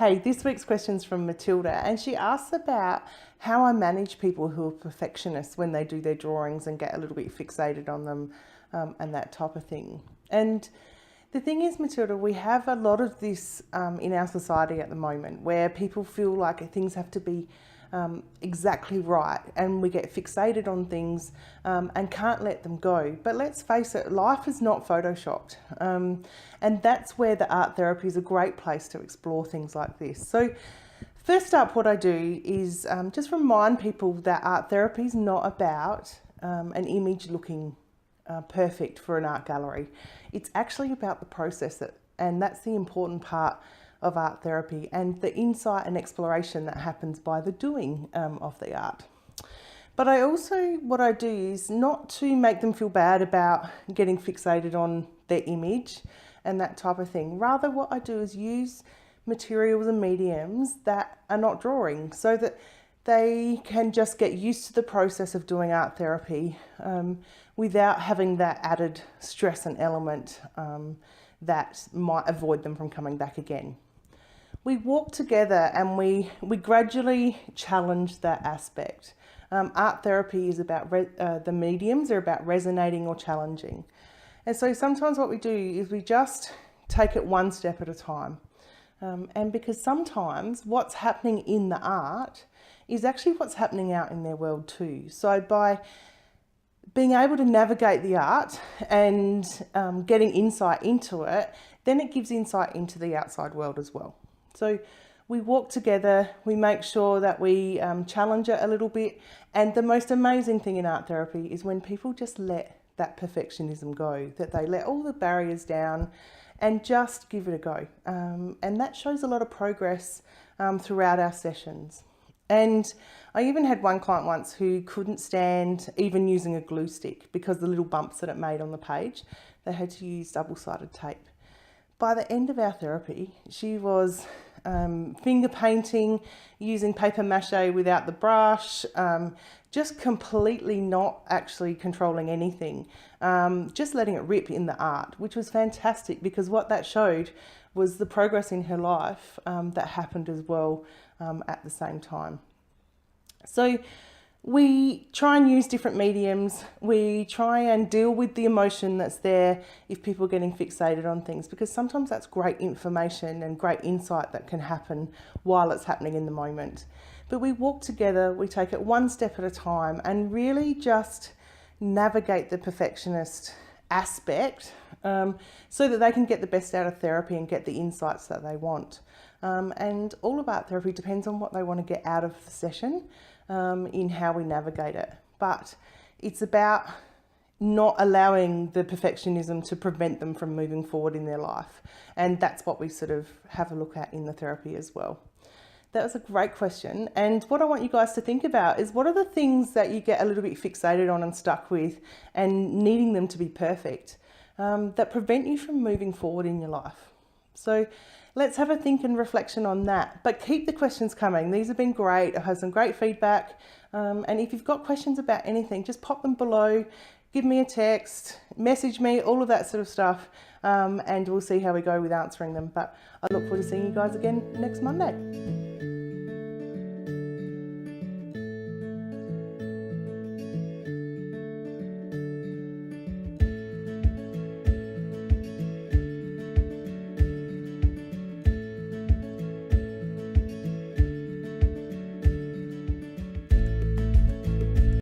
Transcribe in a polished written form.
Hey, this week's question's from Matilda, and she asks about how I manage people who are perfectionists when they do their drawings and get a little bit fixated on them, and that type of thing. And the thing is, Matilda, we have a lot of this in our society at the moment where people feel like things have to be exactly right, and we get fixated on things and can't let them go. But let's face it, life is not photoshopped, and that's where the art therapy is a great place to explore things like this. So first up, what I do is just remind people that art therapy is not about an image looking perfect for an art gallery. It's actually about the process, and that's the important part of art therapy, and the insight and exploration that happens by the doing of the art. But I also, what I do is not to make them feel bad about getting fixated on their image and that type of thing. Rather, what I do is use materials and mediums that are not drawing, so that they can just get used to the process of doing art therapy without having that added stress and element that might avoid them from coming back again. We walk together and we gradually challenge that aspect. Art therapy is about, the mediums are about resonating or challenging. And so sometimes what we do is we just take it one step at a time. And because sometimes what's happening in the art is actually what's happening out in their world too. So by being able to navigate the art and getting insight into it, then it gives insight into the outside world as well. So we walk together, we make sure that we challenge it a little bit. And the most amazing thing in art therapy is when people just let that perfectionism go, that they let all the barriers down and just give it a go. And that shows a lot of progress throughout our sessions. And I even had one client once who couldn't stand even using a glue stick because the little bumps that it made on the page, they had to use double-sided tape. By the end of our therapy, she was finger painting, using paper mache without the brush, just completely not actually controlling anything, just letting it rip in the art, which was fantastic because what that showed was the progress in her life that happened as well at the same time. So we try and use different mediums. We try and deal with the emotion that's there if people are getting fixated on things, because sometimes that's great information and great insight that can happen while it's happening in the moment. But we walk together, we take it one step at a time and really just navigate the perfectionist aspect so that they can get the best out of therapy and get the insights that they want. And all of art therapy depends on what they want to get out of the session in how we navigate it. But it's about not allowing the perfectionism to prevent them from moving forward in their life. And that's what we sort of have a look at in the therapy as well. That was a great question. And what I want you guys to think about is, what are the things that you get a little bit fixated on and stuck with and needing them to be perfect that prevent you from moving forward in your life? So let's have a think and reflection on that. But keep the questions coming. These have been great. I've had some great feedback. And if you've got questions about anything, just pop them below, give me a text, message me, all of that sort of stuff. And we'll see how we go with answering them. But I look forward to seeing you guys again next Monday.